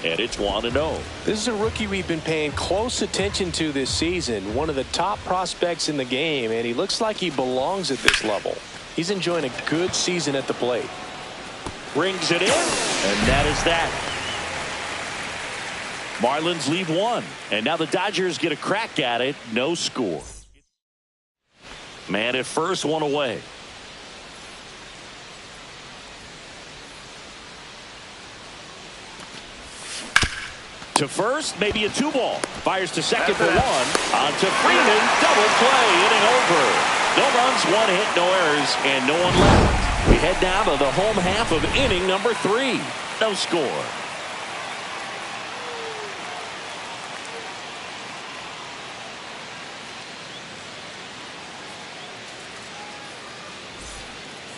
and it's 1-0. This is a rookie we've been paying close attention to this season. One of the top prospects in the game, and he looks like he belongs at this level. He's enjoying a good season at the plate. Brings it in, and that is that. Marlins lead 1, and now the Dodgers get a crack at it. No score. Man at first, 1 away. To first, maybe a 2-ball. Fires to second for 1. On to Freeman. Double play. Inning over. No runs, 1 hit, no errors, and no one left. We head down to the home half of inning number 3. No score.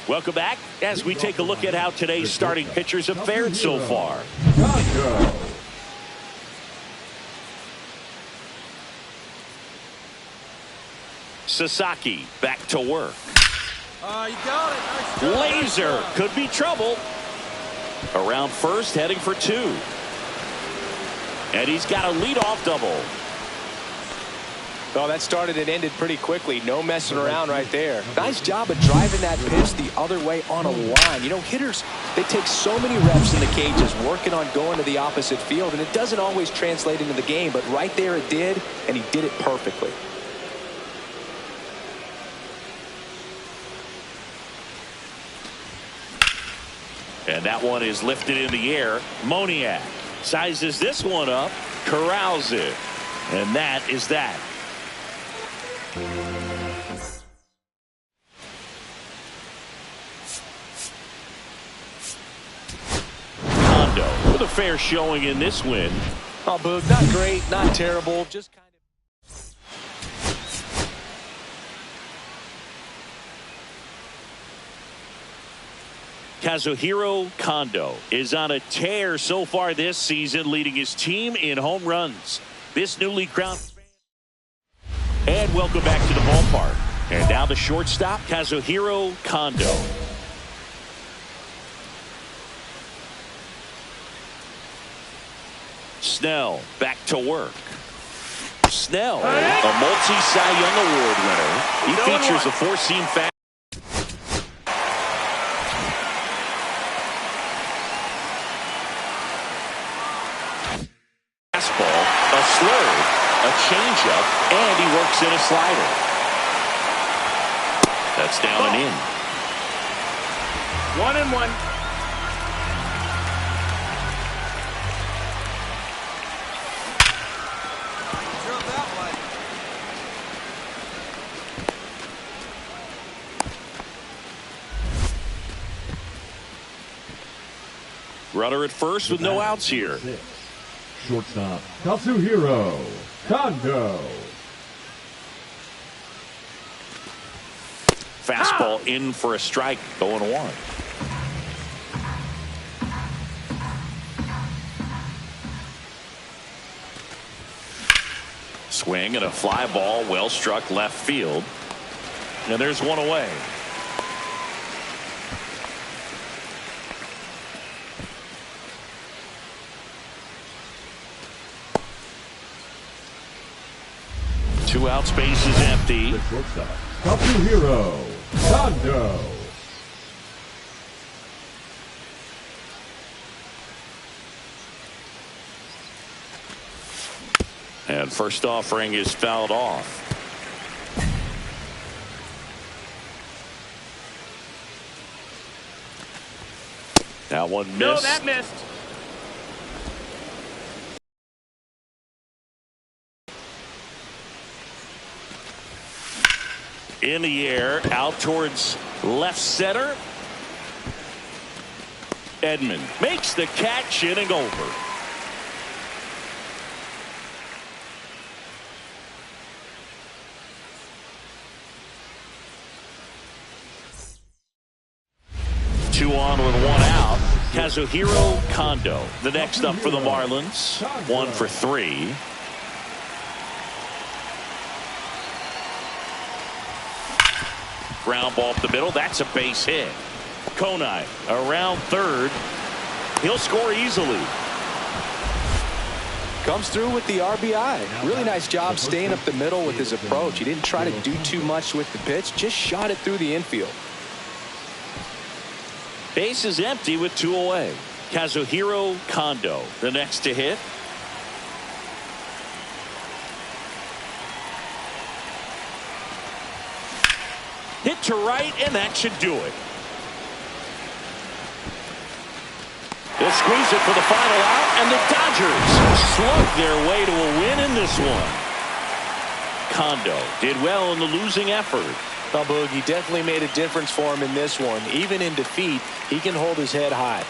Welcome back as we take a look at how today's starting pitchers have fared so far. Sasaki back to work. You got it. Nice. Laser could be trouble. Around first, heading for 2. And he's got a leadoff double. Oh, that started and ended pretty quickly. No messing around right there. Nice job of driving that pitch the other way on a line. You know, hitters, they take so many reps in the cages working on going to the opposite field, and it doesn't always translate into the game, but right there it did, and he did it perfectly. And that one is lifted in the air. Moniak sizes this one up, corrals it, and that is that. Kondo with a fair showing in this win. Oh, Boog, not great, not terrible, just kind of. Kazuhiro Kondo is on a tear so far this season, leading his team in home runs. This newly crowned. And welcome back to the ballpark. And now the shortstop, Kazuhiro Kondo. Snell back to work. Snell, a multi-Cy Young Award winner. He features a 4-seam fastball. A slurve, a changeup, and he works in a slider. That's down and in. 1-1. Runner at first with no outs here. Shortstop, Kazuhiro Kondo. Fastball in for a strike, 0-1. Swing and a fly ball, well struck left field. And there's one away. Two outs, base is empty. Kazuhiro Kondo. And first offering is fouled off. That one missed. No, that missed. In the air, out towards left center. Edman makes the catch, inning over. Two on with one out. Kazuhiro Kondo, the next up for the Marlins. 1 for 3. Ground ball up the middle. That's a base hit. Konai around third. He'll score easily. Comes through with the RBI. Really nice job staying up the middle with his approach. He didn't try to do too much with the pitch, just shot it through the infield. Base is empty with 2 away. Kazuhiro Kondo, the next to hit. Hit to right, and that should do it. They'll squeeze it for the final out, and the Dodgers slug their way to a win in this one. Kondo did well in the losing effort. Now, Boog, he definitely made a difference for him in this one. Even in defeat, he can hold his head high.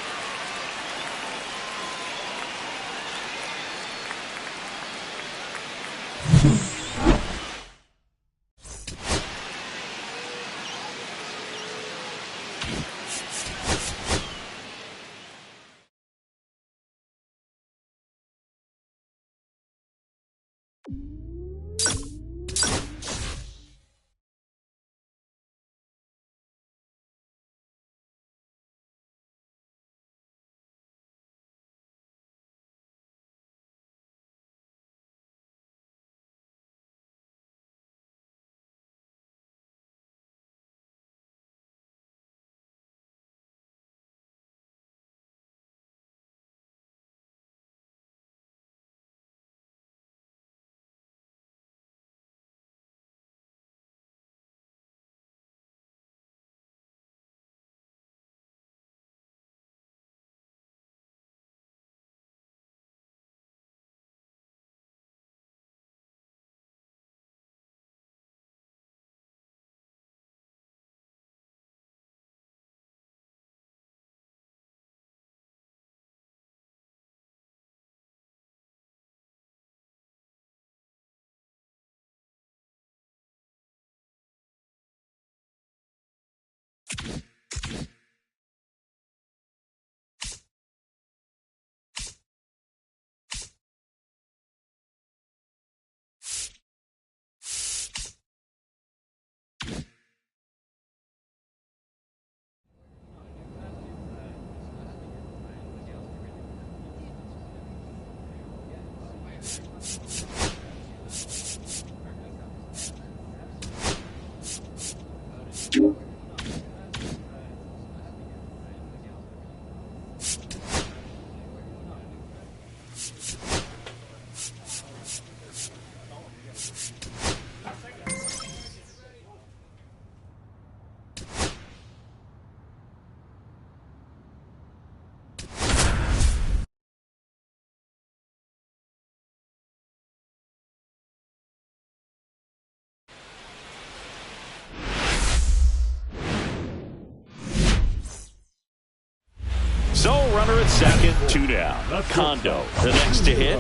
So, runner at second, 2 down. Kondo, the next to hit.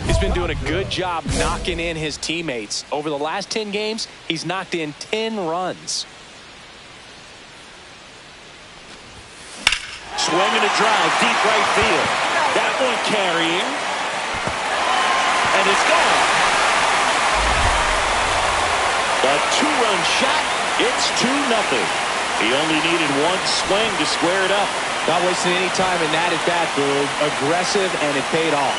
He's been doing a good job knocking in his teammates. Over the last 10 games, he's knocked in 10 runs. Swing and a drive, deep right field. That one carrying. And it's gone. A 2-run shot. It's 2-0. He only needed one swing to square it up. Not wasting any time in that at-bat, Boog. Aggressive, and it paid off.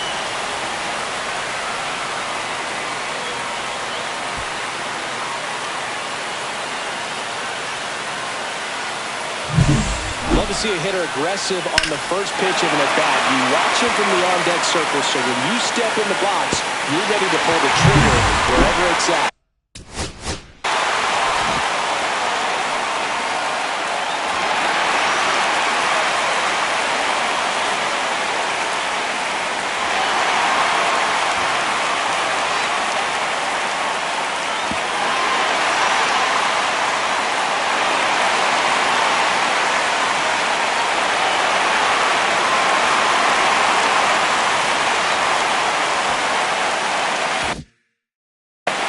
Love to see a hitter aggressive on the first pitch of an at-bat. You watch him from the on-deck circle, so when you step in the box, you're ready to pull the trigger wherever it's at.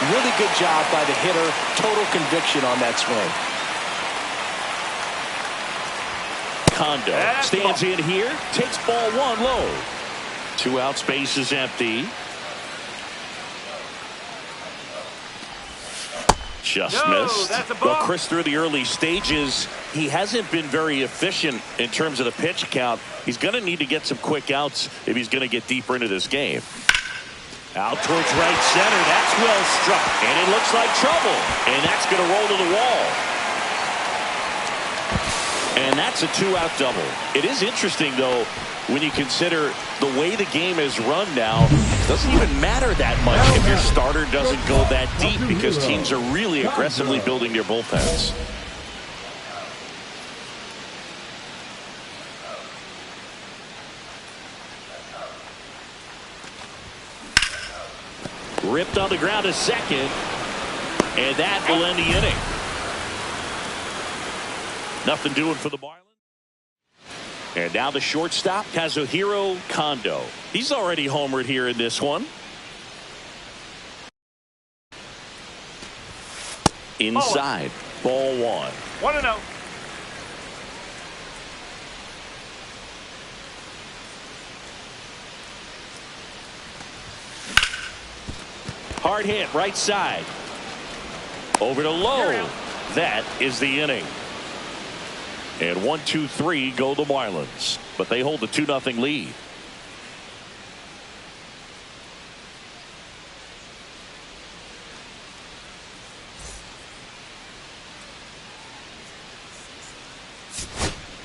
Really good job by the hitter. Total conviction on that swing. Kondo stands in here, takes ball 1 low. 2 outs, base is empty. Just missed. Well, Chris, through the early stages, he hasn't been very efficient in terms of the pitch count. He's going to need to get some quick outs if he's going to get deeper into this game. Out towards right center. That's well struck. And it looks like trouble. And that's going to roll to the wall. And that's a 2-out double. It is interesting, though, when you consider the way the game is run now. It doesn't even matter that much if your starter doesn't go that deep because teams are really aggressively building their bullpens. Ripped on the ground to second. And that will end the inning. Nothing doing for the Marlins. And now the shortstop, Kazuhiro Kondo. He's already homered here in this one. Inside, ball 1. 1-0. Hard hit, right side. Over to low. That is the inning. And 1-2-3 go the Marlins. But they hold a 2-0 lead.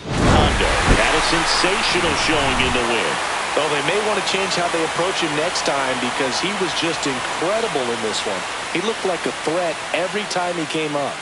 Kondo had a sensational showing in the win. Well, they may want to change how they approach him next time because he was just incredible in this one. He looked like a threat every time he came up.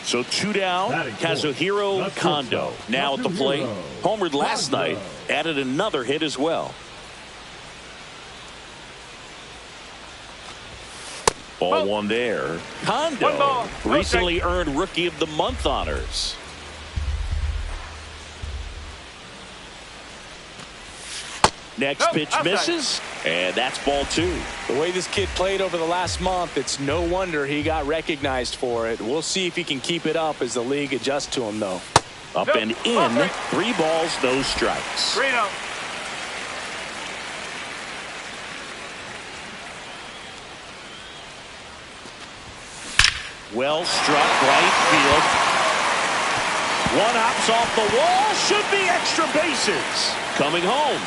So 2 down, Kazuhiro Kondo now at the plate. Homered last night, added another hit as well. Ball 1 there. Kondo recently earned Rookie of the Month honors. Next pitch misses, and that's ball 2. The way this kid played over the last month, it's no wonder he got recognized for it. We'll see if he can keep it up as the league adjusts to him, though. Up and in, 3 balls, no strikes. 3-0. Well struck, right field. One hops off the wall, should be extra bases. Coming home.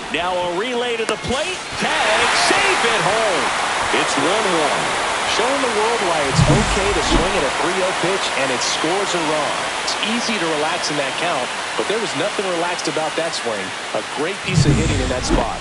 Now a relay to the plate. Tag, safe at home. It's 1-1. Showing the world why it's okay to swing at a 3-0 pitch and its scores are wrong. It's easy to relax in that count, but there was nothing relaxed about that swing. A great piece of hitting in that spot.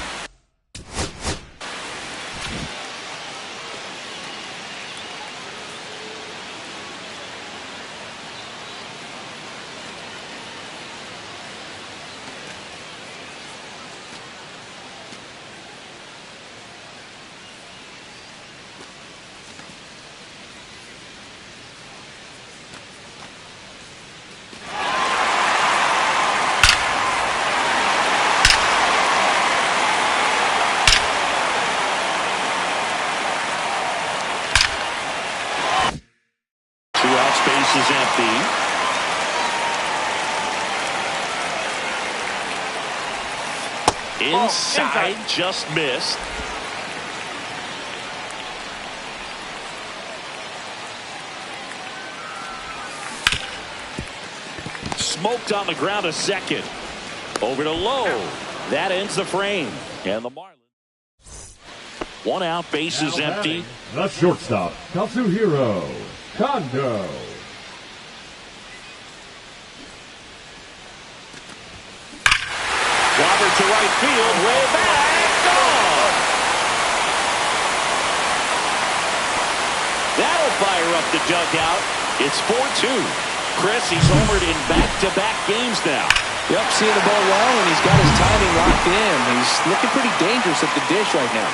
Base is empty. Inside, just missed. Smoked on the ground to second. Over to low. That ends the frame. And the Marlins. 1 out, base is empty. The shortstop, Kazuhiro Kondo. Robert to right field, way back, gone. That'll fire up the dugout. It's 4-2. Chris, he's homered in back-to-back games now. Yep, seeing the ball well, and he's got his timing locked in. He's looking pretty dangerous at the dish right now.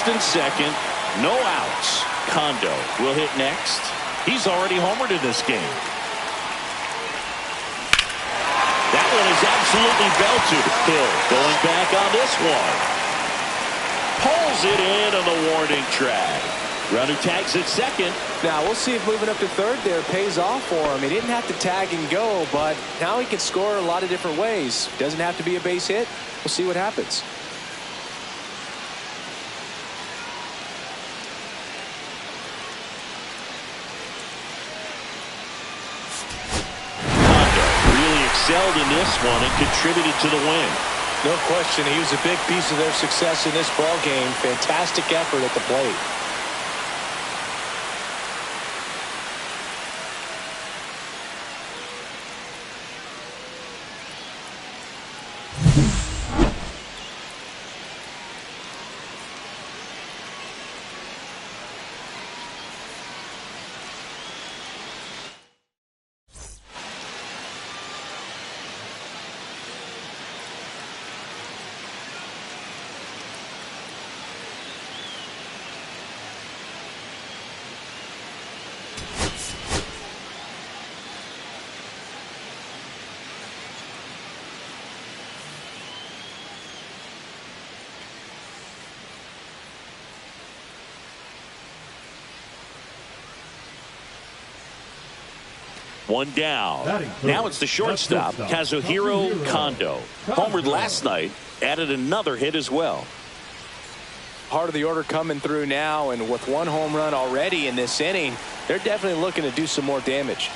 First and second, no outs. Kondo will hit next. He's already homered in this game. That one is absolutely belted. Hill going back on this one. Pulls it in on the warning track. Runner tags at second. Now we'll see if moving up to third there pays off for him. He didn't have to tag and go, but now he can score a lot of different ways. Doesn't have to be a base hit. We'll see what happens. Kondo really excelled in this one and contributed to the win. No question, he was a big piece of their success in this ball game. Fantastic effort at the plate. One down. Now it's the shortstop, Kazuhiro Kondo. Homered last night, added another hit as well. Part of the order coming through now, and with one home run already in this inning, they're definitely looking to do some more damage.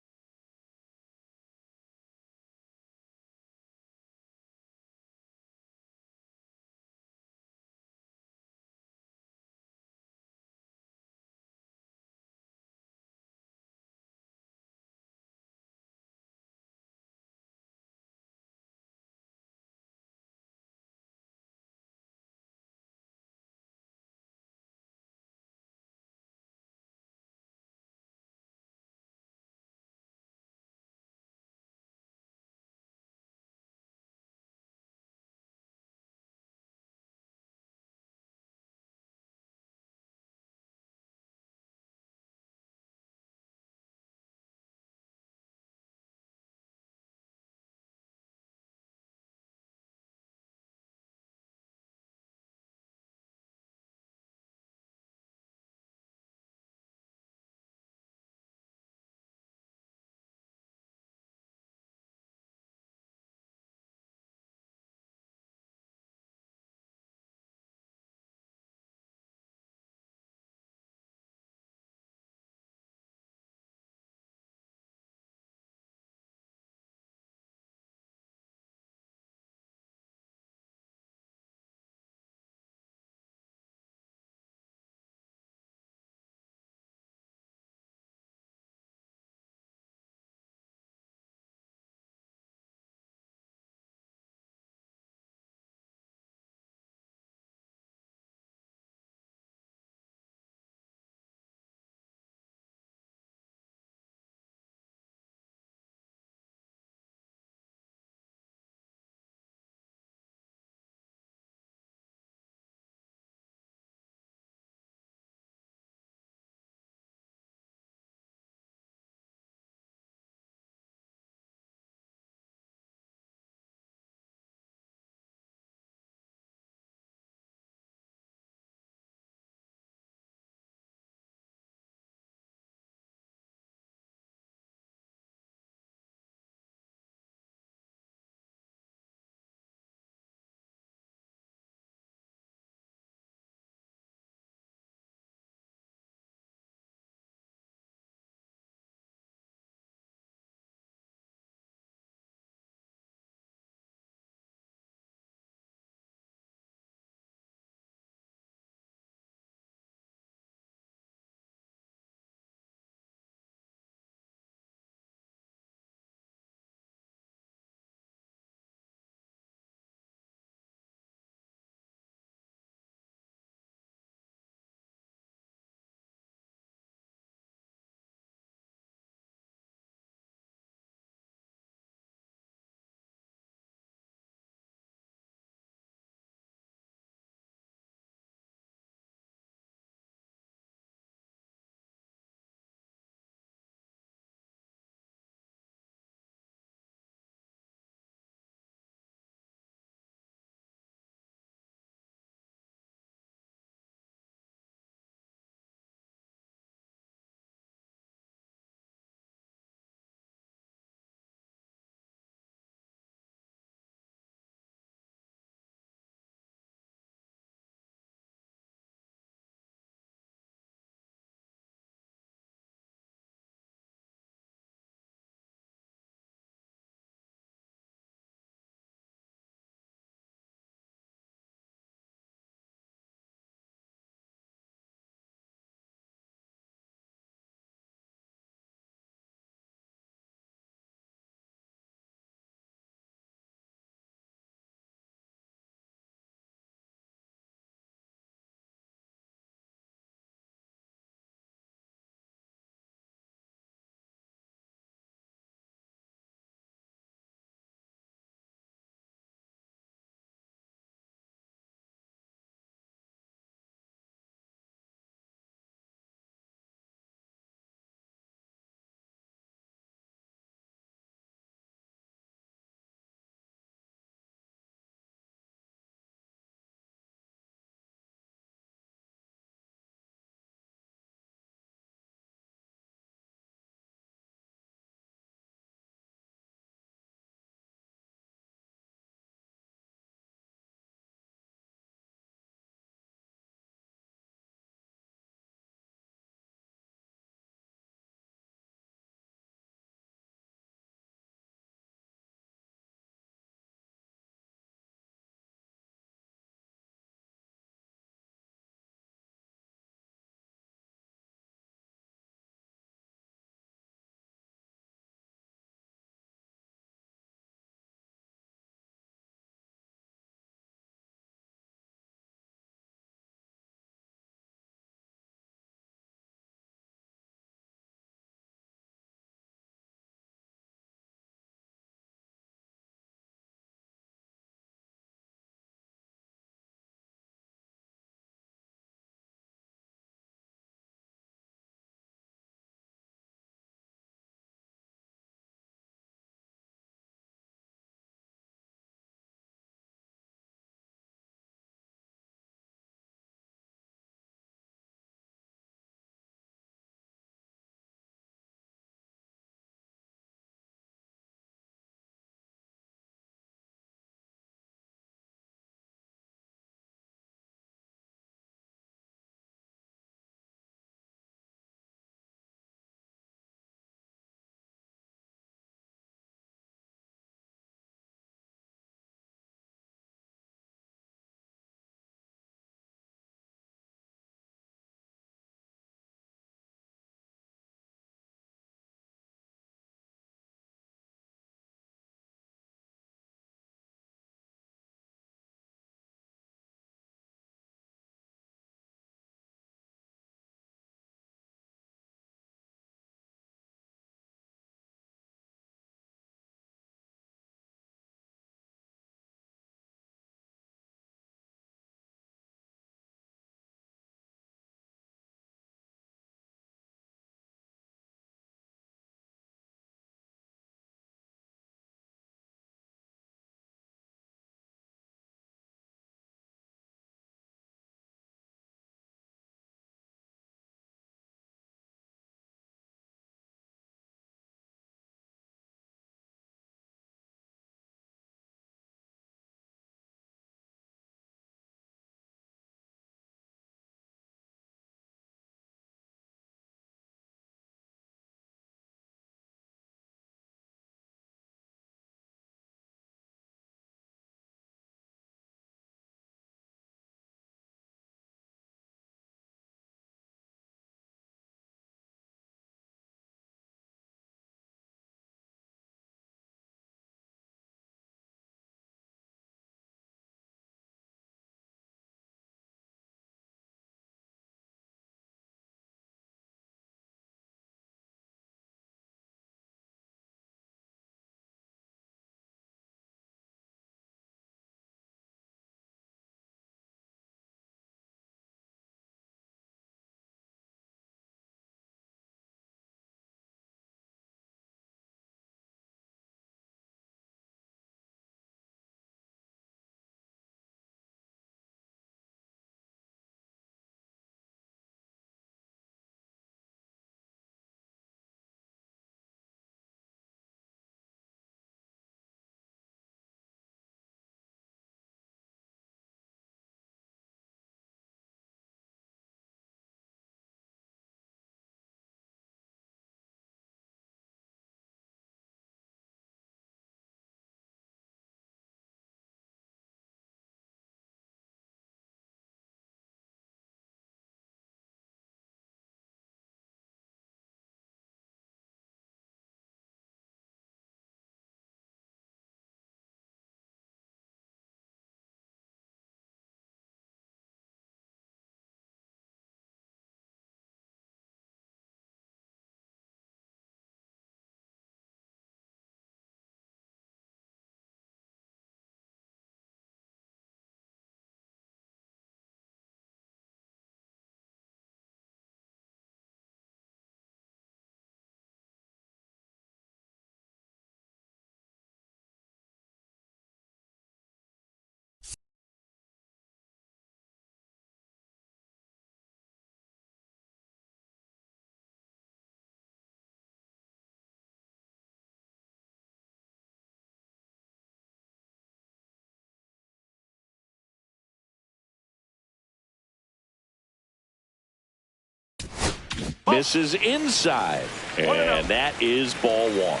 Misses inside. And that is ball one.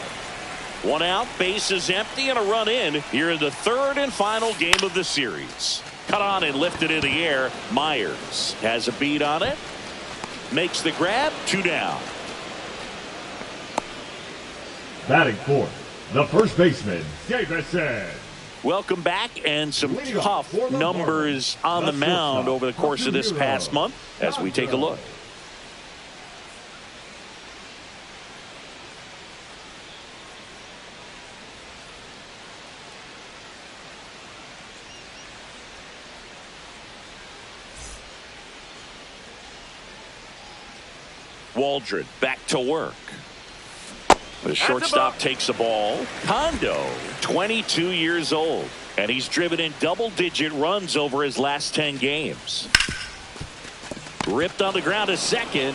One out, bases empty, and a run in here in the third and final game of the series. Cut on and lifted in the air. Myers has a beat on it. Makes the grab. 2 down. Batting fourth, the first baseman, Davison. Welcome back, and some tough numbers on the mound over the course of this past month as we take a look. Waldron back to work. The shortstop takes the ball. Kondo, 22 years old, and he's driven in double-digit runs over his last 10 games. Ripped on the ground to second.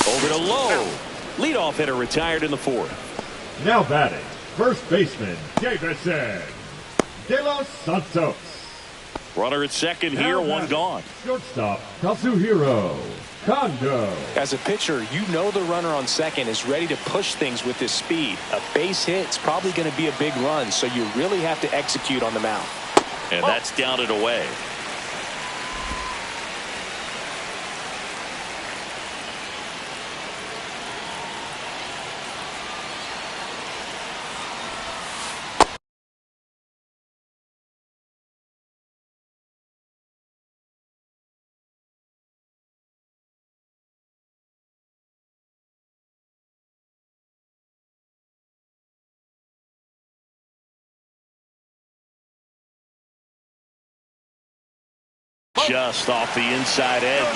Over to Lowe. Leadoff hitter retired in the fourth. Now batting, first baseman, Davison. De Los Santos. Runner at second here, one gone. Shortstop, Kazuhiro Kondo. As a pitcher, you know the runner on second is ready to push things with his speed. A base hit's probably going to be a big run, so you really have to execute on the mound. And that's down and away. Just off the inside edge.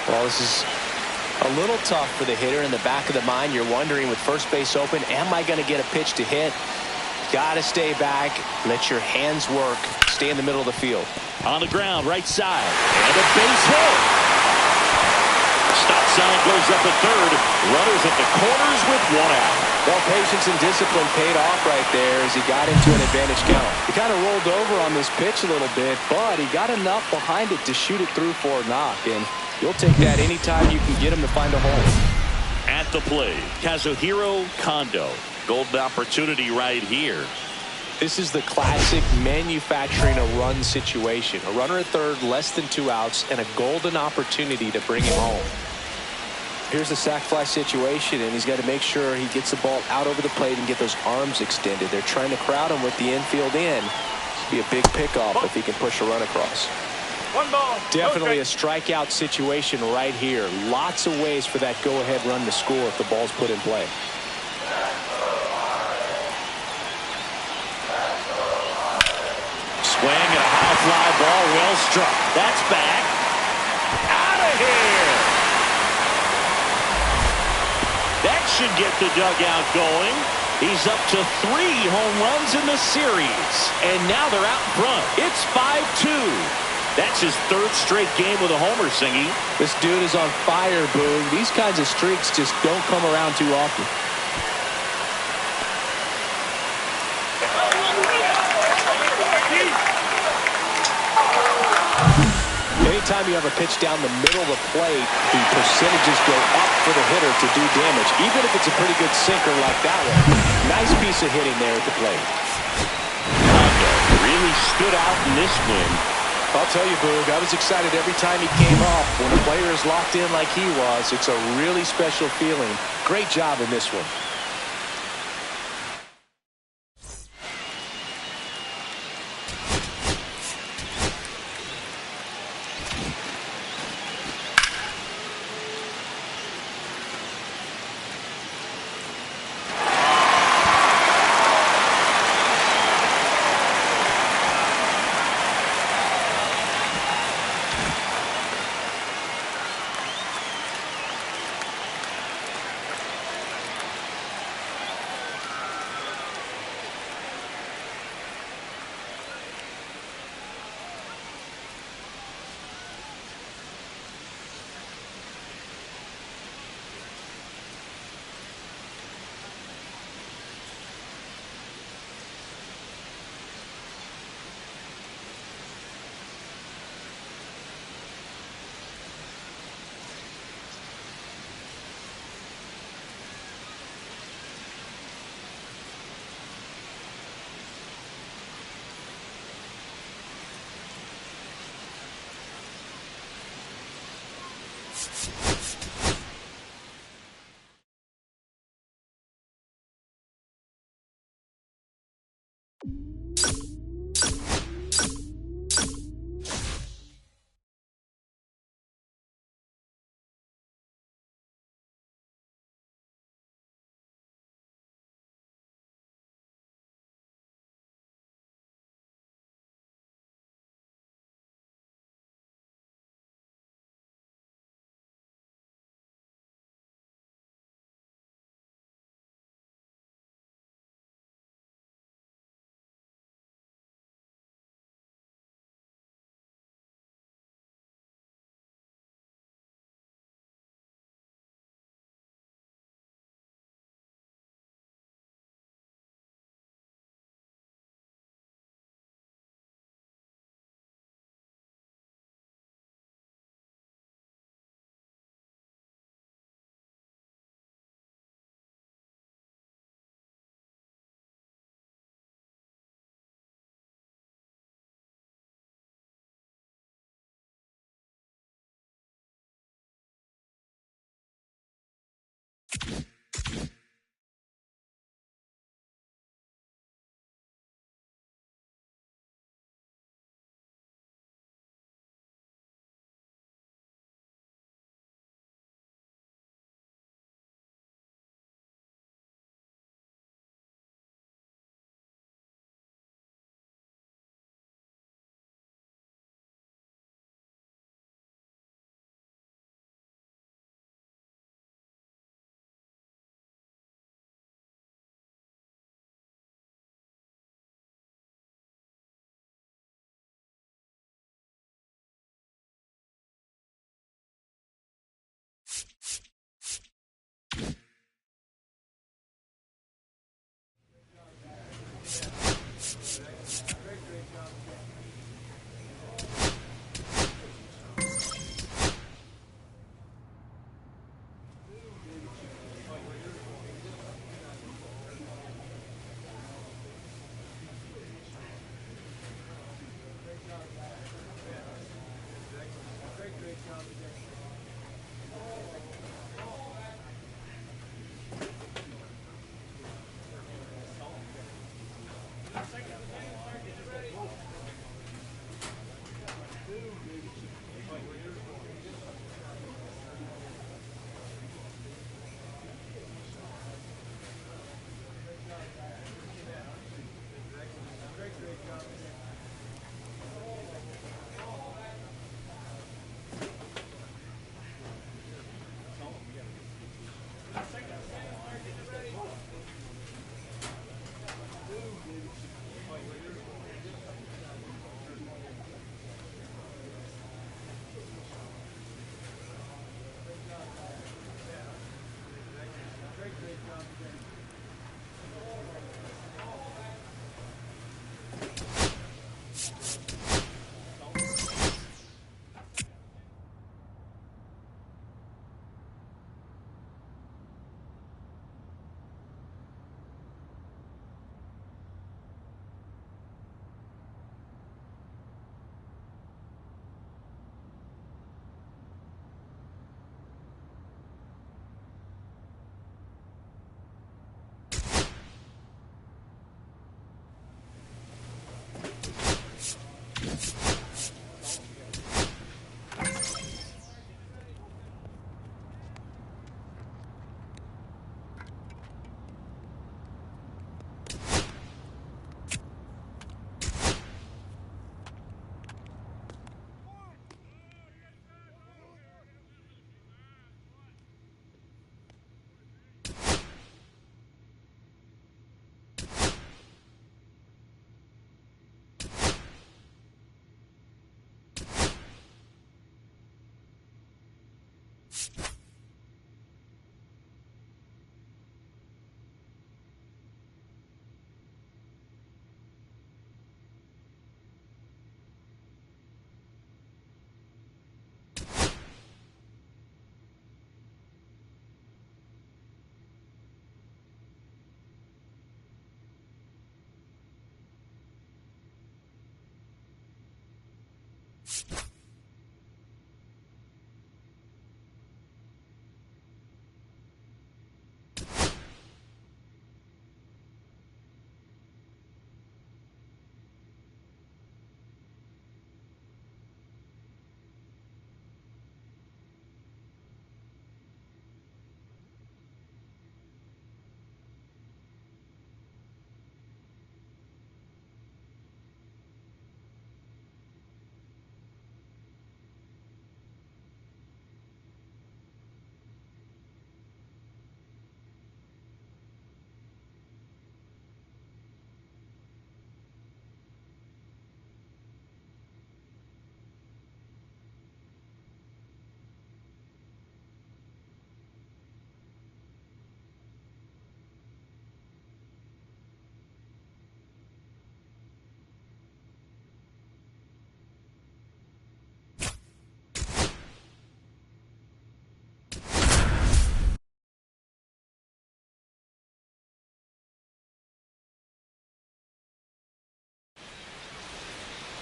Well, this is a little tough for the hitter in the back of the mind. You're wondering, with first base open, am I going to get a pitch to hit? Got to stay back. Let your hands work. Stay in the middle of the field. On the ground, right side. And a base hit. Stop sign goes up at third. Runners at the corners with one out. Well, patience and discipline paid off right there as he got into an advantage count. He kind of rolled over on this pitch a little bit, but he got enough behind it to shoot it through for a knock. And you'll take that anytime you can get him to find a hole. At the plate, Kazuhiro Kondo. Golden opportunity right here. This is the classic manufacturing a run situation. A runner at third, less than 2 outs, and a golden opportunity to bring him home. Here's a sac fly situation, and he's got to make sure he gets the ball out over the plate and get those arms extended. They're trying to crowd him with the infield in. It'll be a big pickoff if he can push a run across. One ball. Definitely a strikeout situation right here. Lots of ways for that go-ahead run to score if the ball's put in play. Swing and a high fly ball, well struck. That's back. Out of here. That should get the dugout going. He's up to 3 home runs in the series. And now they're out in front. It's 5-2. That's his 3rd straight game with a homer, Singy. This dude is on fire, Boog. These kinds of streaks just don't come around too often. Anytime you have a pitch down the middle of the plate, the percentages go up for the hitter to do damage, even if it's a pretty good sinker like that one. Nice piece of hitting there at the plate. Kondo really stood out in this win. I'll tell you, Boog, I was excited every time he came off. When a player is locked in like he was, it's a really special feeling. Great job in this one.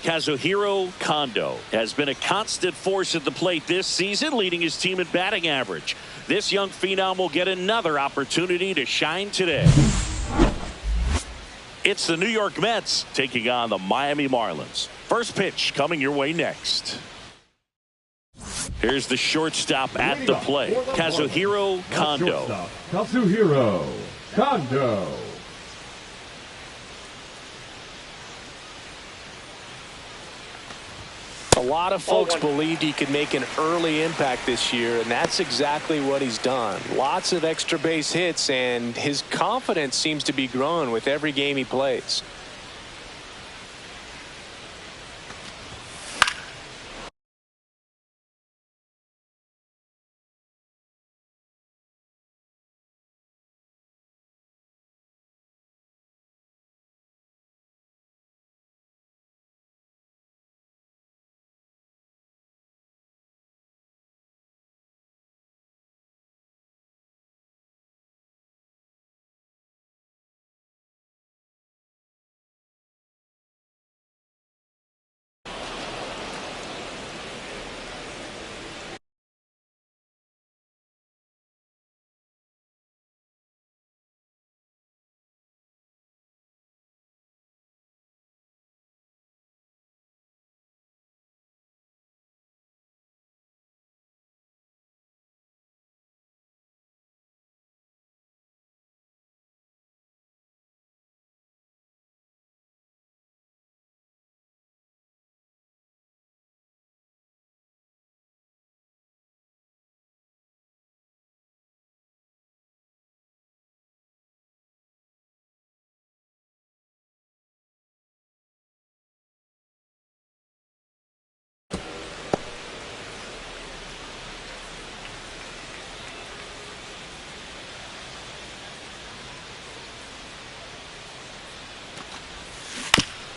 Kazuhiro Kondo has been a constant force at the plate this season, leading his team in batting average. This young phenom will get another opportunity to shine today. It's the New York Mets taking on the Miami Marlins. First pitch coming your way next. Here's the shortstop at the plate, Kazuhiro Kondo. Kazuhiro Kondo. A lot of folks believed he could make an early impact this year, and that's exactly what he's done. Lots of extra base hits, and his confidence seems to be growing with every game he plays.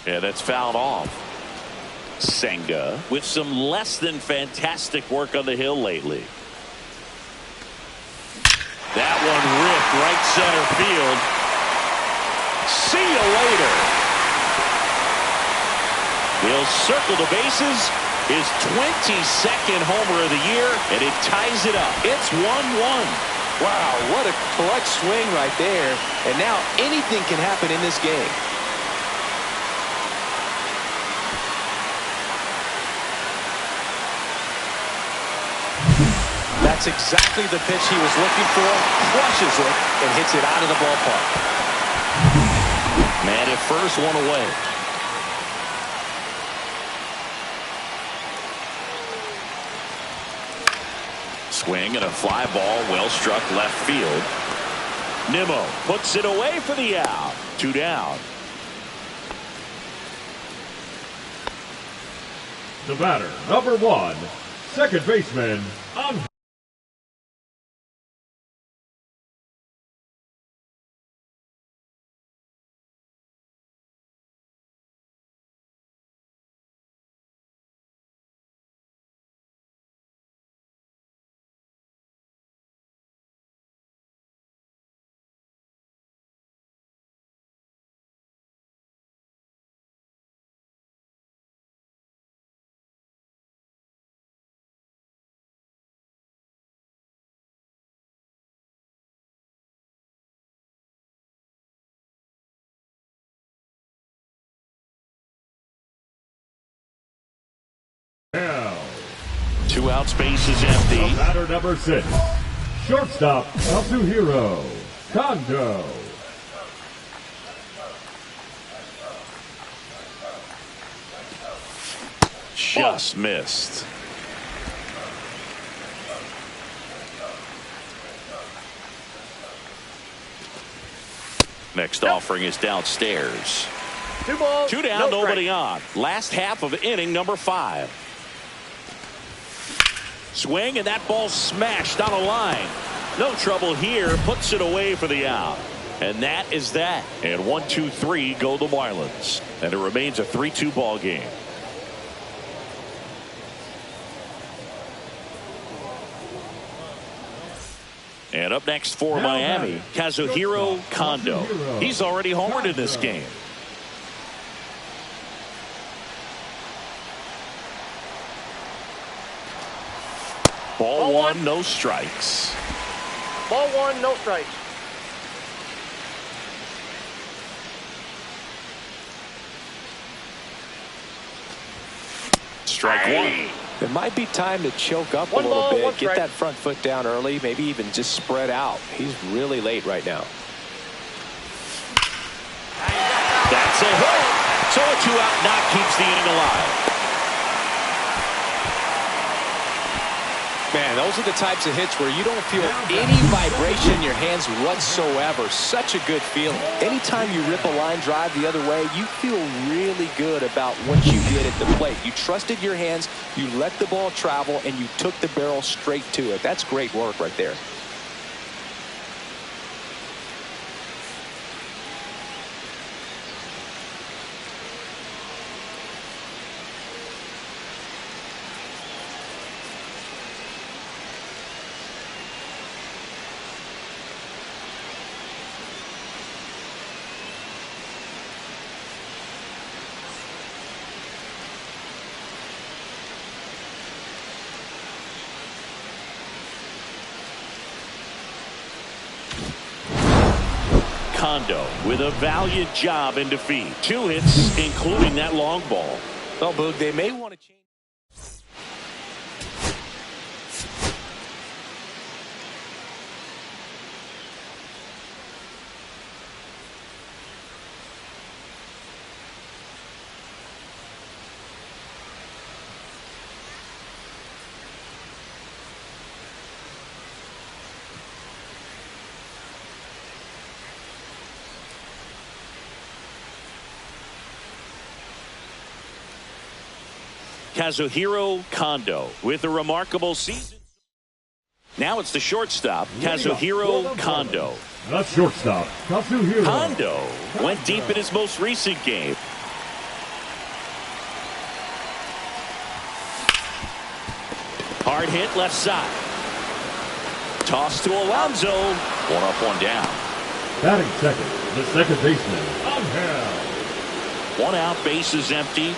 Yeah, that's fouled off. Senga with some less than fantastic work on the hill lately. That one ripped right center field. See you later. He'll circle the bases. His 22nd homer of the year, and it ties it up. It's 1-1. Wow, what a clutch swing right there. And now anything can happen in this game. That's exactly the pitch he was looking for. Crushes it and hits it out of the ballpark. Man at first, one away. Swing and a fly ball, well struck left field. Nimmo puts it away for the out. 2 down. The batter, number 1, second baseman, on. Two outs, base is empty. Batter number 6, shortstop Kazuhiro Kondo. Just missed. Next offering is downstairs. 2 balls. 2 down, nobody on. Last half of inning number 5. Swing, and that ball smashed on a line. No trouble here. Puts it away for the out. And that is that. And 1-2-3 go the Marlins. And it remains a 3-2 ball game. And up next for Miami, Kazuhiro Kondo. He's already homered in this game. Ball one, no strikes. Ball one, no strikes. Strike one. It might be time to choke up a little bit, get that front foot down early, maybe even just spread out. He's really late right now. That's a hit. So a 2-out knock keeps the inning alive. Man, those are the types of hits where you don't feel any vibration in your hands whatsoever. Such a good feeling. Anytime you rip a line drive the other way, you feel really good about what you did at the plate. You trusted your hands, you let the ball travel, and you took the barrel straight to it. That's great work right there. Kondo with a valiant job in defeat. 2 hits, including that long ball. Well, Boog, they may want to change. Kazuhiro Kondo with a remarkable season. Now it's the shortstop, Kazuhiro Kondo. That's shortstop, Kazuhiro. Kondo went deep in his most recent game. Hard hit left side. Toss to Alonso. 1 up, 1 down. Batting second, the second baseman, Angel. 1 out, base is empty.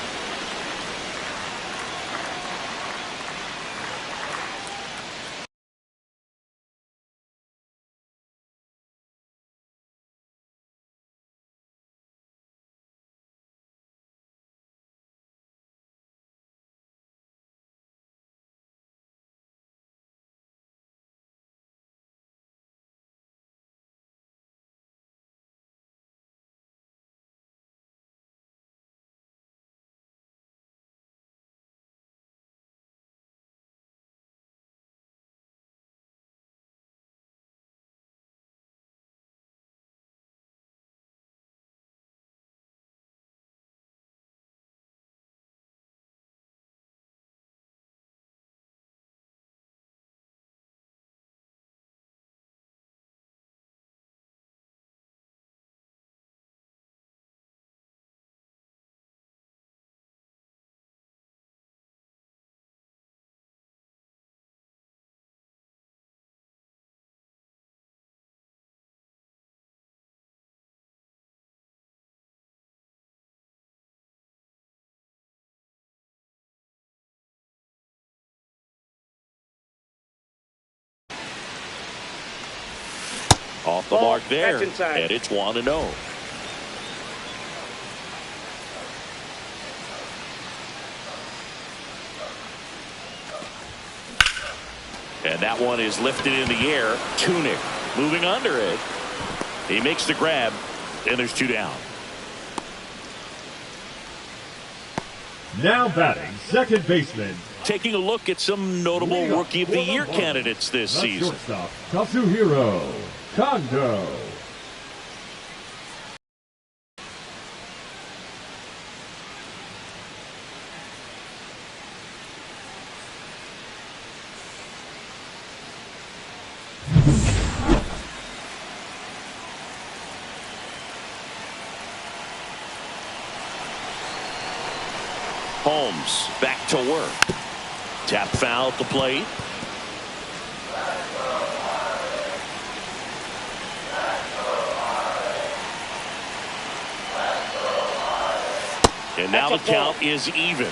Off the mark there, and it's 1-0. And that one is lifted in the air. Tunic moving under it. He makes the grab, and there's 2 down. Now batting, second baseman. Taking a look at some notable Rookie of the Year candidates this season. Shortstop, Kazuhiro Kondo. Holmes back to work. Tap foul at the plate. And now the count is even.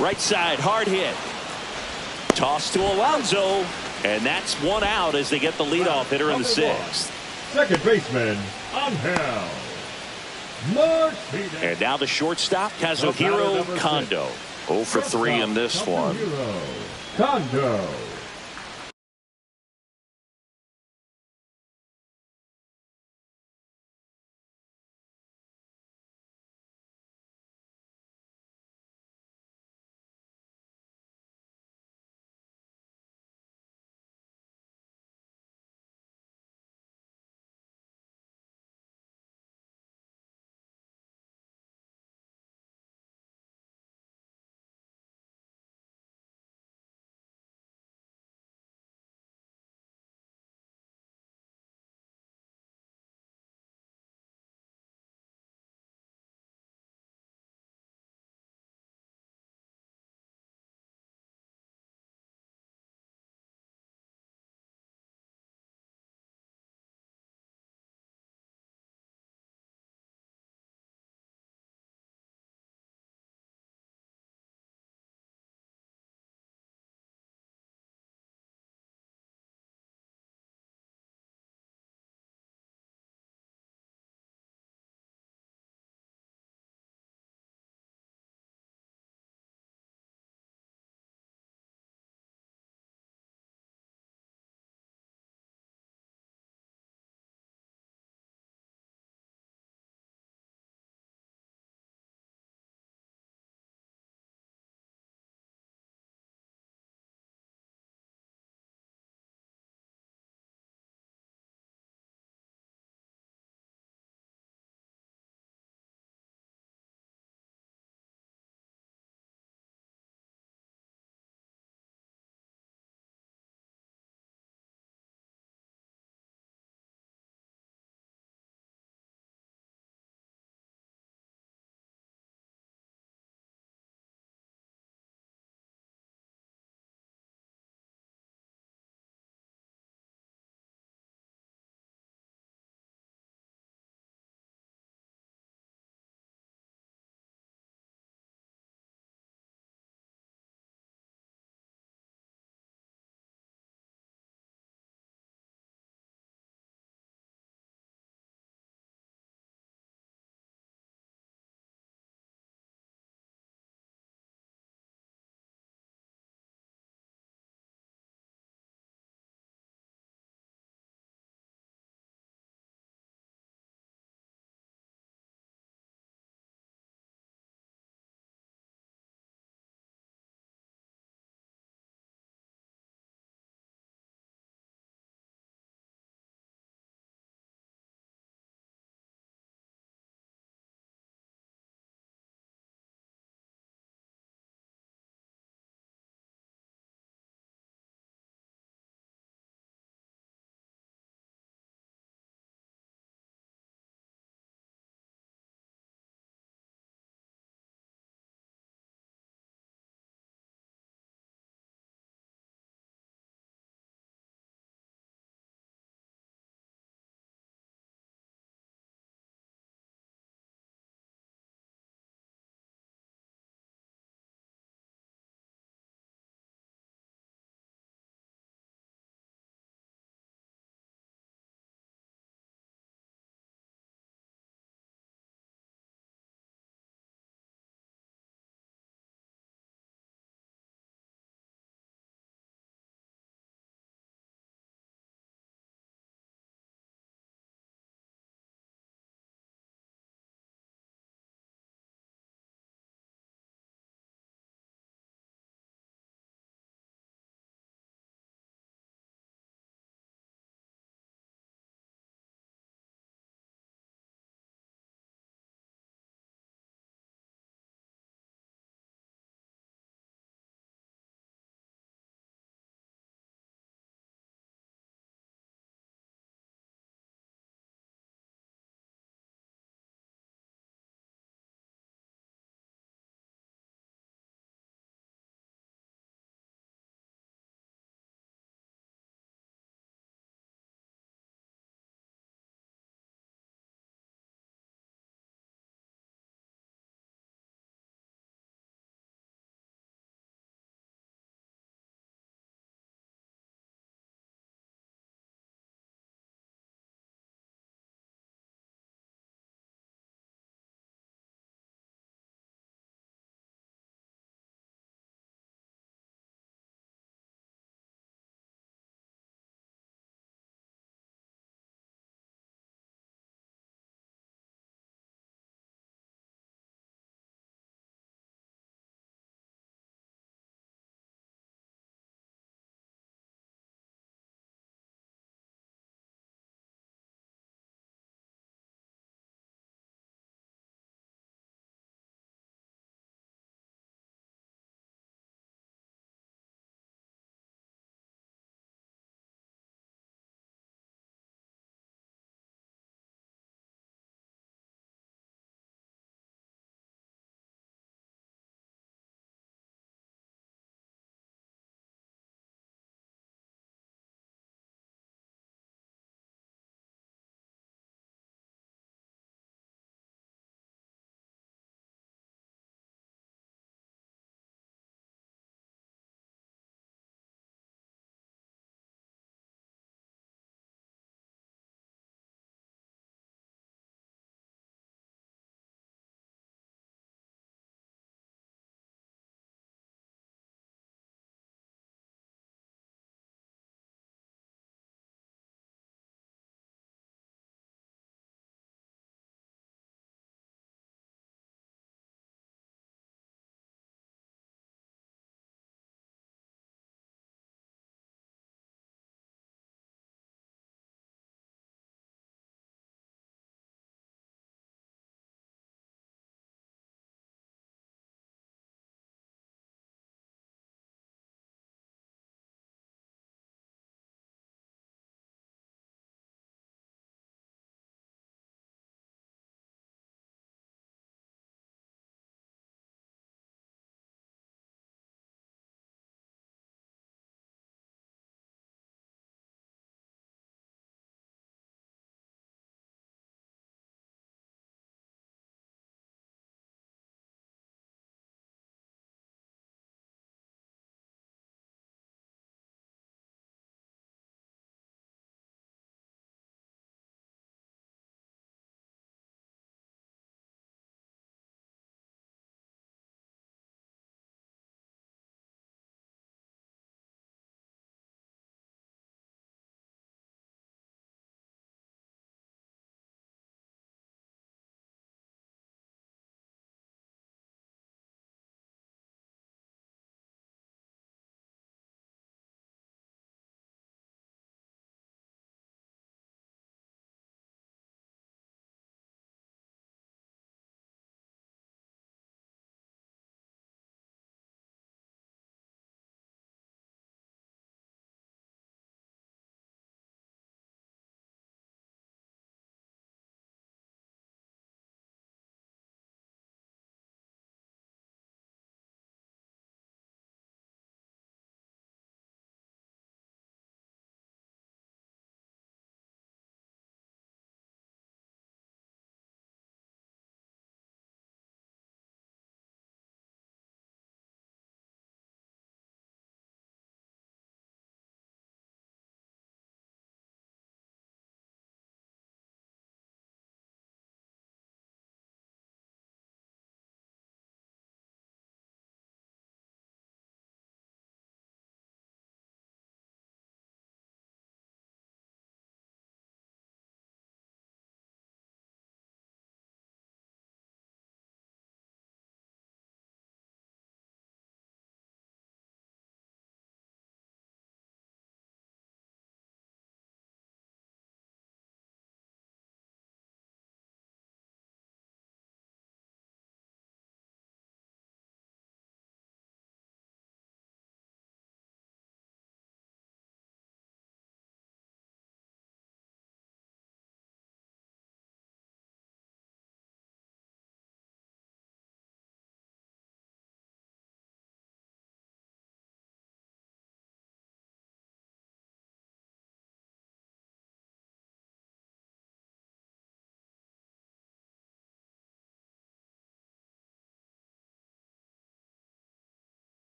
Right side, hard hit. Toss to Alonso. And that's one out as they get the leadoff hitter in the sixth. Second baseman, Angel Martinez. And now the shortstop, Kazuhiro Kondo. 0 for 3 in this one. Kondo.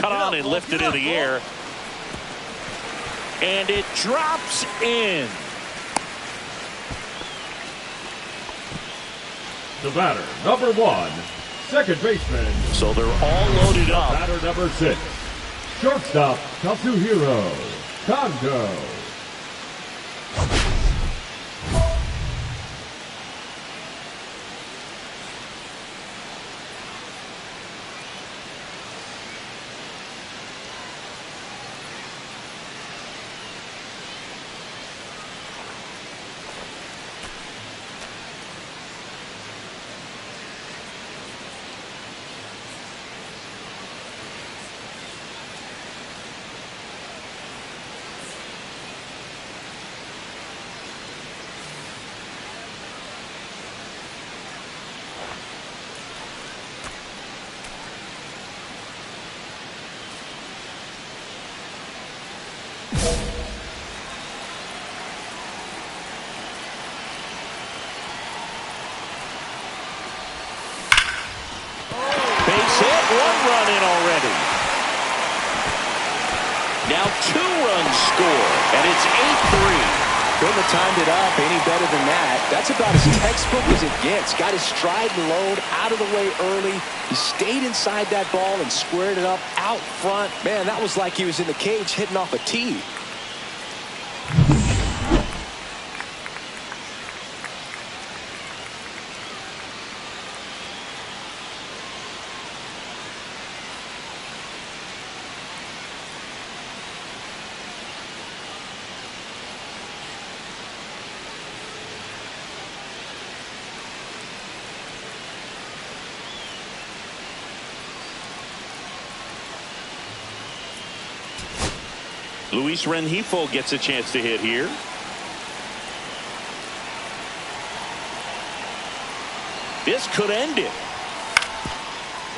Cut on and lifted in the air. And it drops in. The batter, number 1, second baseman. So they're all loaded up. Batter number 6, shortstop Kazuhiro Kondo. Base hit, 1 run in already. Now 2 runs score, and it's 8-3. Couldn't have timed it up any better than that. That's about as textbook as it gets. Got his stride and load out of the way early. He stayed inside that ball and squared it up out front. Man, that was like he was in the cage hitting off a tee. Luis Rengifo gets a chance to hit here. This could end it.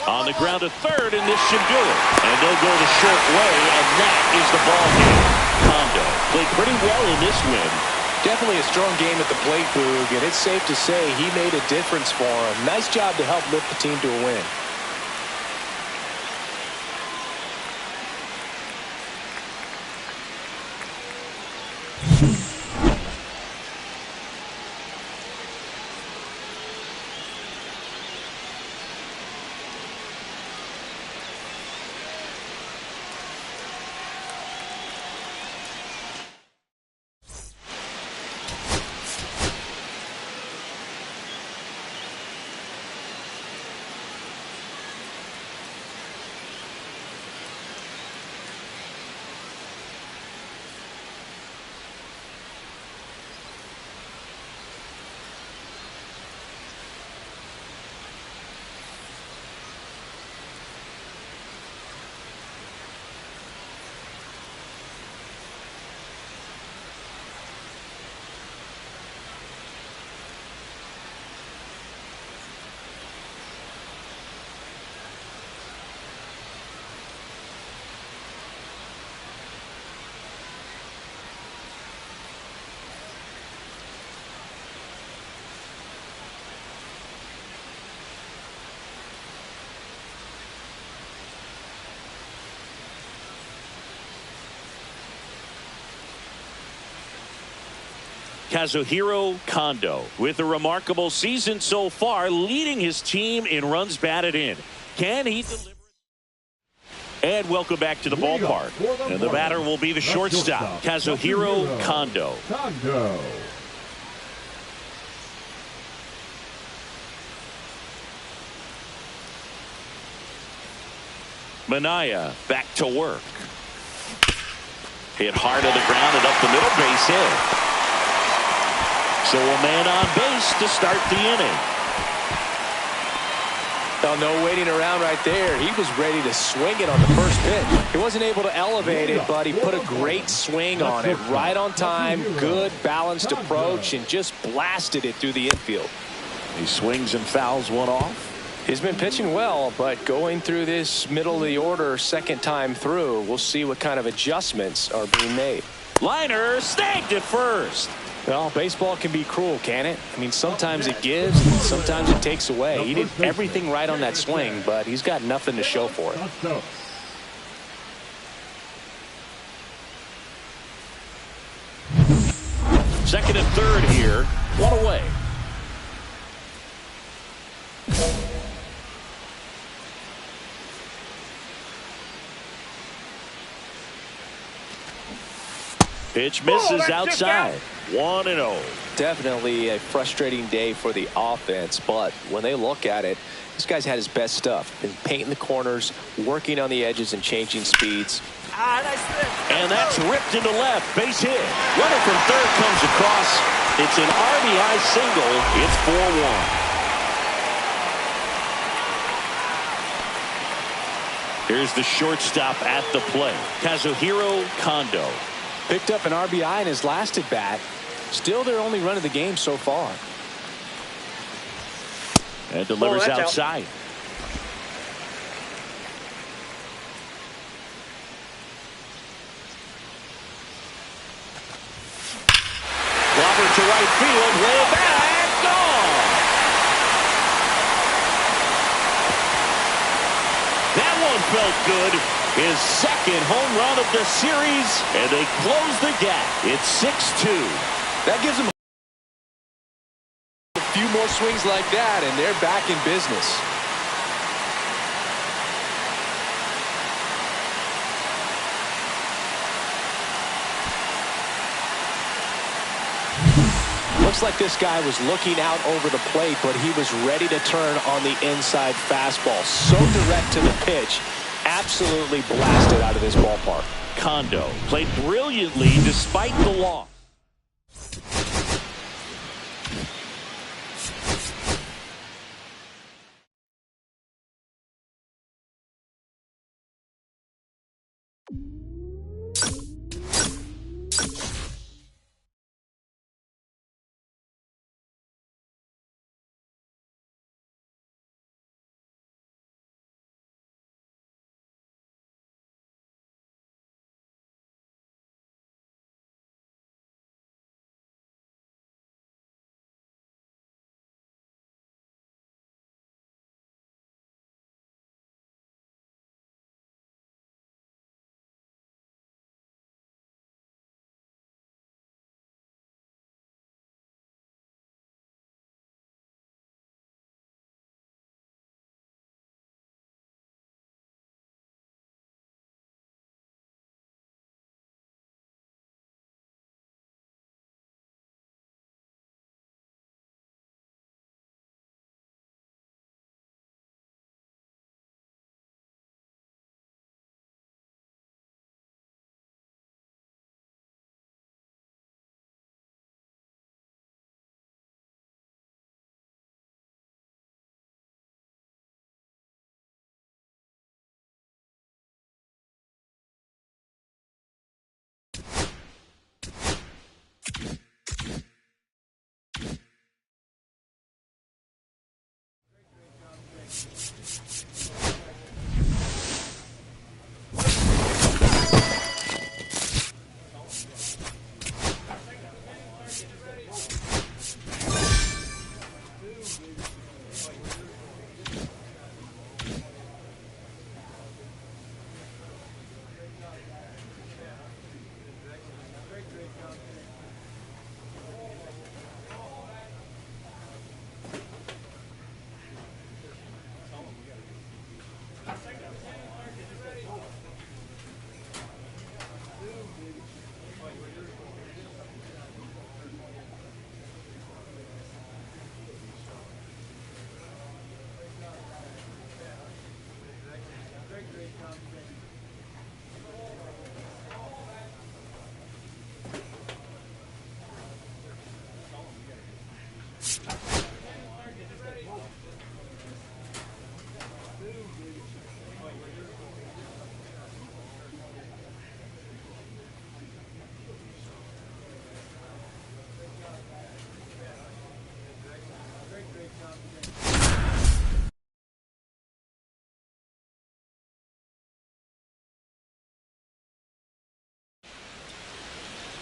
On the ground to third, and this should do it. And they'll go the short way, and that is the ball game. Kondo played pretty well in this win. Definitely a strong game at the plate, Boog, and it's safe to say he made a difference for him. Nice job to help lift the team to a win. Kazuhiro Kondo with a remarkable season so far, leading his team in runs batted in. Can he deliver? And welcome back to the ballpark. And the batter will be the shortstop, Kazuhiro Kondo. Minaya back to work. Hit hard to the ground and up the middle, base hit. So a man on base to start the inning. Well, no waiting around right there. He was ready to swing it on the first pitch. He wasn't able to elevate it, but he put a great swing on it. Right on time, good balanced approach, and just blasted it through the infield. He swings and fouls one off. He's been pitching well, but going through this middle of the order second time through, we'll see what kind of adjustments are being made. Liner snagged at first. Well, baseball can be cruel, can it? I mean, sometimes it gives, and sometimes it takes away. He did everything right on that swing, but he's got nothing to show for it. Second and third here. One away. Pitch misses outside. 1-0. Definitely a frustrating day for the offense, but when they look at it, this guy's had his best stuff. Been painting the corners, working on the edges, and changing speeds. And that's ripped into left. Base hit. Runner from third comes across. It's an RBI single. It's 4-1. Here's the shortstop at the plate, Kazuhiro Kondo. Picked up an RBI in his last at bat. Still their only run of the game so far. And delivers outside. Clobber to right field, way back, gone. That one felt good. His second home run of the series, and they close the gap. It's 6-2. That gives them a few more swings like that, and they're back in business. Looks like this guy was looking out over the plate, but he was ready to turn on the inside fastball. So direct to the pitch. Absolutely blasted out of this ballpark. Kondo played brilliantly despite the loss.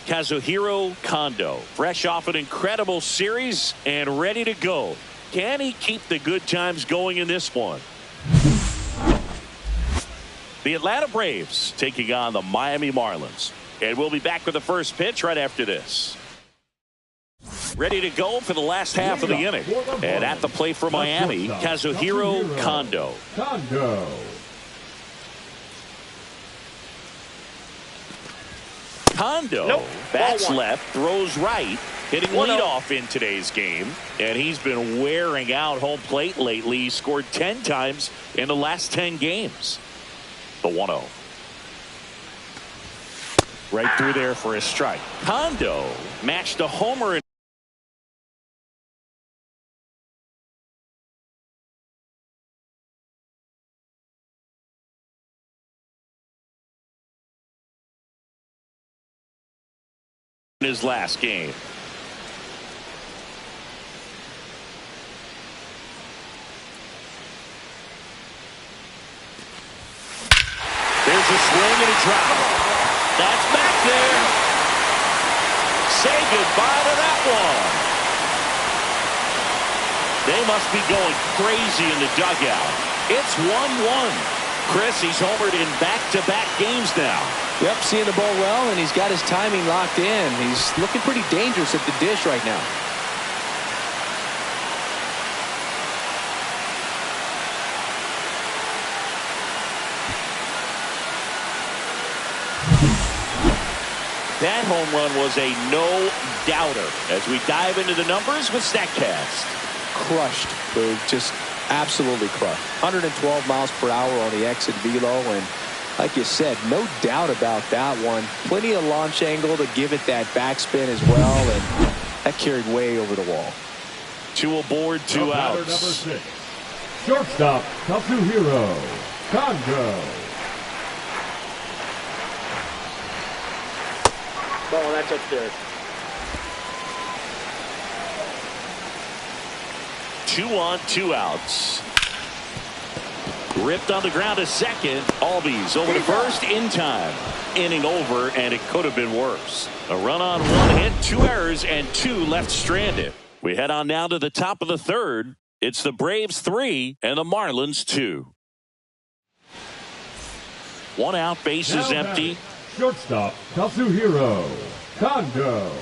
Kazuhiro Kondo, fresh off an incredible series and ready to go. Can he keep the good times going in this one? The Atlanta Braves taking on the Miami Marlins. And we'll be back with the first pitch right after this. Ready to go for the last half of the inning. And at the plate for Miami, Kazuhiro Kondo. Kondo bats left, throws right, hitting leadoff in today's game. And he's been wearing out home plate lately. He scored 10 times in the last 10 games. The 1-0. Right through there for a strike. Kondo matched a homer in his last game. There's a swing and a drop. That's back there. Say goodbye to that one. They must be going crazy in the dugout. It's 1-1. Chris, he's homered in back-to-back games now. Yep, seeing the ball well, and he's got his timing locked in. He's looking pretty dangerous at the dish right now. That home run was a no-doubter as we dive into the numbers with StatCast. Crushed, Boog. Just absolutely crushed. 112 miles per hour on the exit velo, and like you said, no doubt about that one. Plenty of launch angle to give it that backspin as well, and that carried way over the wall. 2 aboard, 2 outs. Number 6, shortstop Kazuhiro Kondo. Oh, that's upstairs. 2 on, 2 outs. Ripped on the ground to second. Albies over to first in time. Inning over, and it could have been worse. A run on 1 hit, 2 errors, and 2 left stranded. We head on now to the top of the third. It's the Braves 3 and the Marlins 2. 1 out, base is empty. Shortstop Kazuhiro Kondo.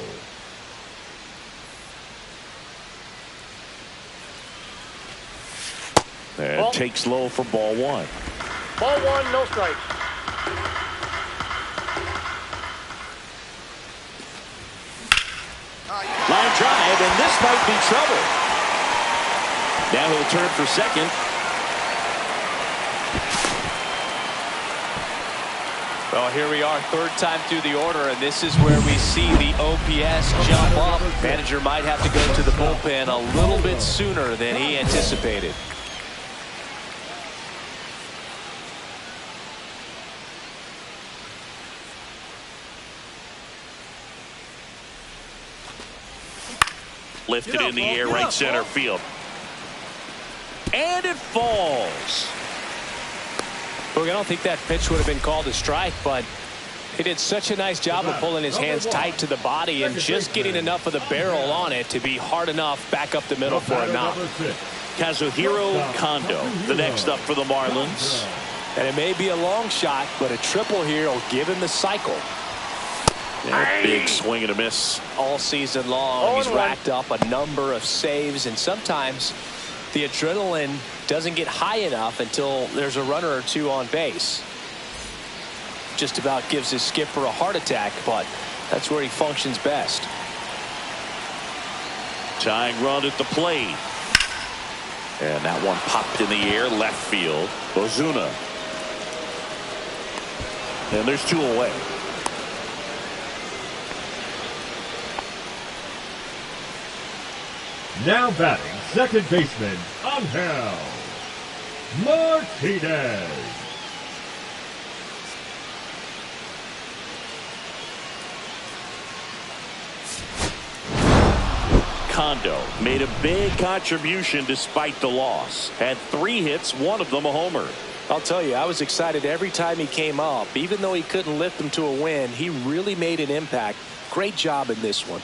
And takes low for ball 1. Ball 1, no strike. Line drive, and this might be trouble. Now he'll turn for second. Well, here we are, third time through the order, and this is where we see the OPS jump up. Manager might have to go to the bullpen a little bit sooner than he anticipated. Lifted in the air, right center field. And it falls. Look, I don't think that pitch would have been called a strike, but he did such a nice job of pulling his hands tight to the body and just getting enough of the barrel on it to be hard enough back up the middle for a knock. Kazuhiro Kondo, the next up for the Marlins. And it may be a long shot, but a triple here will give him the cycle. And a big swing and a miss. All season long, he's racked up a number of saves, and sometimes the adrenaline doesn't get high enough until there's a runner or 2 on base. Just about gives his skipper a heart attack, but that's where he functions best. Tying run at the plate. And that one popped in the air, left field. Ozuna. And there's 2 away. Now batting, second baseman, Angel Martinez. Kondo made a big contribution despite the loss. Had 3 hits, 1 of them a homer. I'll tell you, I was excited every time he came up. Even though he couldn't lift them to a win, he really made an impact. Great job in this one.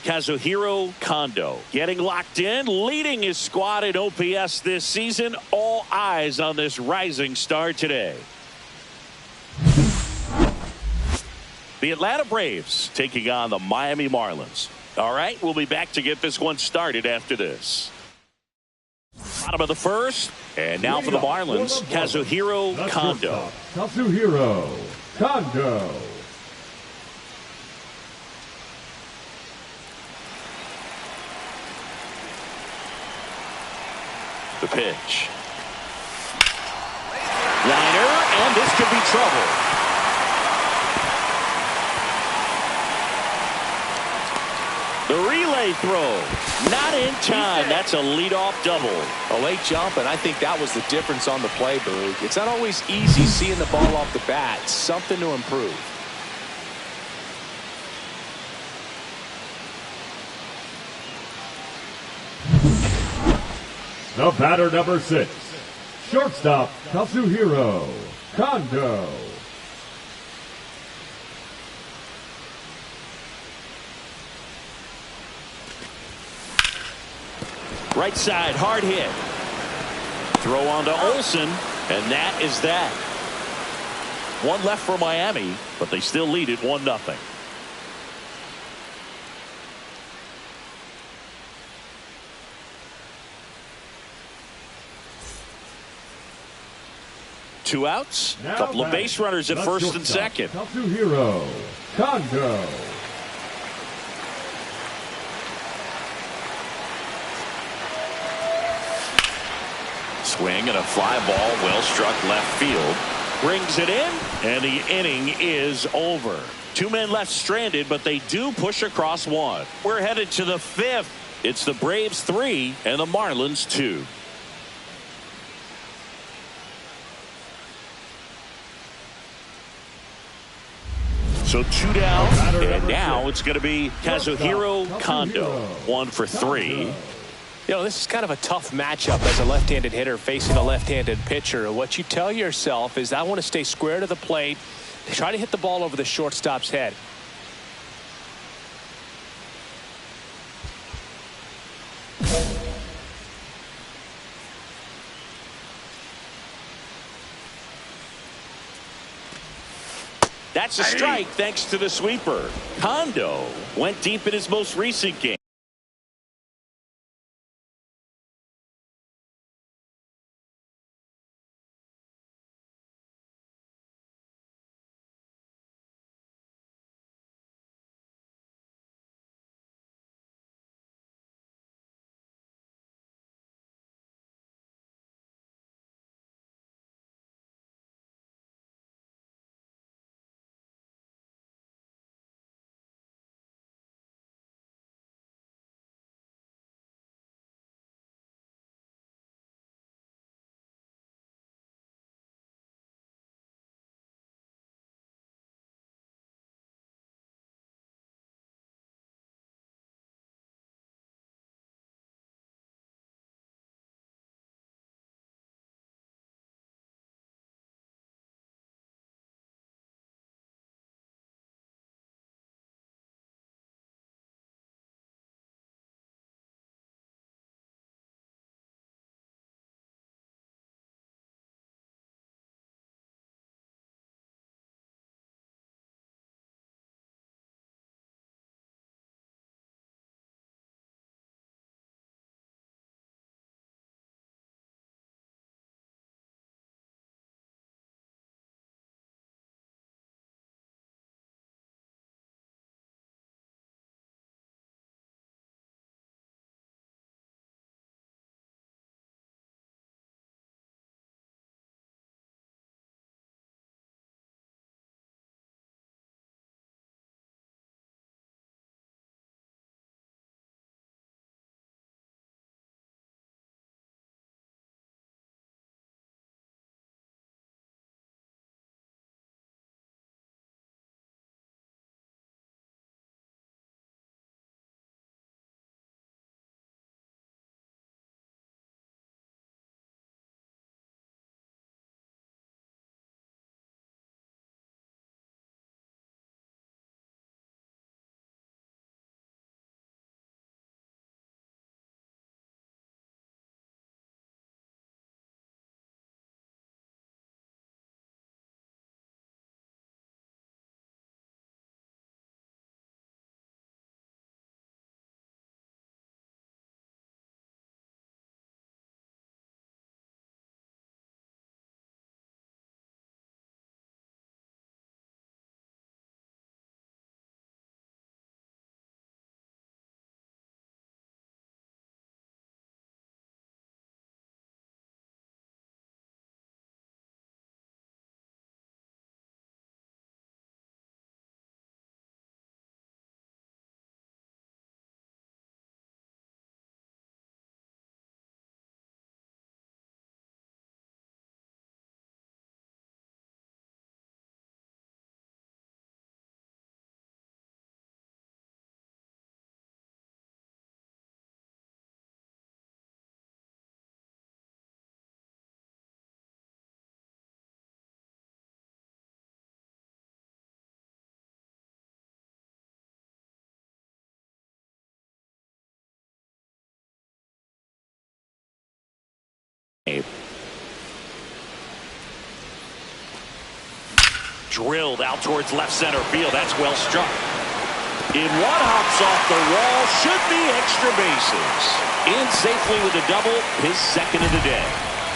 Kazuhiro Kondo getting locked in, leading his squad in OPS this season. All eyes on this rising star today. The Atlanta Braves taking on the Miami Marlins. All right, we'll be back to get this one started after this. Bottom of the first, and now for the Marlins, Kazuhiro Kondo. Kazuhiro Kondo. The pitch. Liner, and this could be trouble. The relay throw, not in time. That's a leadoff double. A late jump, and I think that was the difference on the play, Boog. It's not always easy seeing the ball off the bat. Something to improve. The batter, number 6, shortstop Kazuhiro Kondo. Right side, hard hit. Throw on to Olsen, and that is that. One left for Miami, but they still lead it 1-0. Two outs, a couple of base runners at first and second. Kazuhiro Kondo. Swing and a fly ball, well struck left field. Brings it in, and the inning is over. Two men left stranded, but they do push across one. We're headed to the 5th. It's the Braves 3 and the Marlins 2. So 2 down, and now it's going to be Kazuhiro Kondo. 1 for 3. You know, this is kind of a tough matchup as a left-handed hitter facing a left-handed pitcher. What you tell yourself is, I want to stay square to the plate, try to hit the ball over the shortstop's head. That's a strike thanks to the sweeper. Kondo went deep in his most recent game. Drilled out towards left center field. That's well struck. In one, hops off the wall. Should be extra bases. In safely with a double, his second of the day.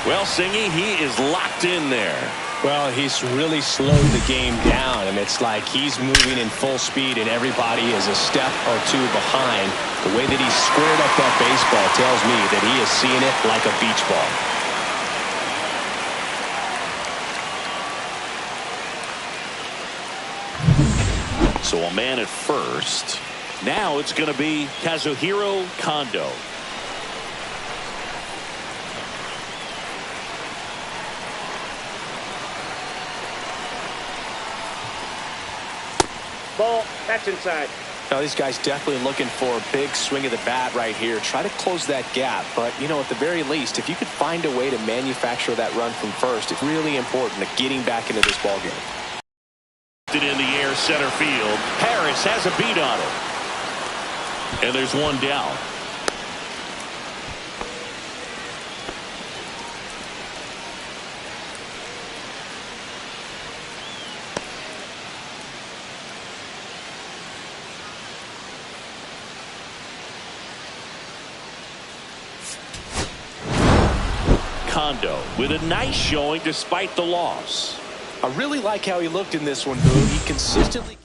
Well, Singy, he is locked in there. Well, he's really slowed the game down, and it's like he's moving in full speed, and everybody is a step or two behind. The way that he squared up that baseball tells me that he is seeing it like a beach ball. So a man at first. Now it's going to be Kazuhiro Kondo. Ball, that's inside. Now, these guys definitely looking for a big swing of the bat right here. Try to close that gap. But, you know, at the very least, if you could find a way to manufacture that run from first, it's really important to getting back into this ballgame. In the air center field. Harris has a beat on it. And there's one down. Kondo with a nice showing despite the loss. I really like how he looked in this one, Boo. He consistently...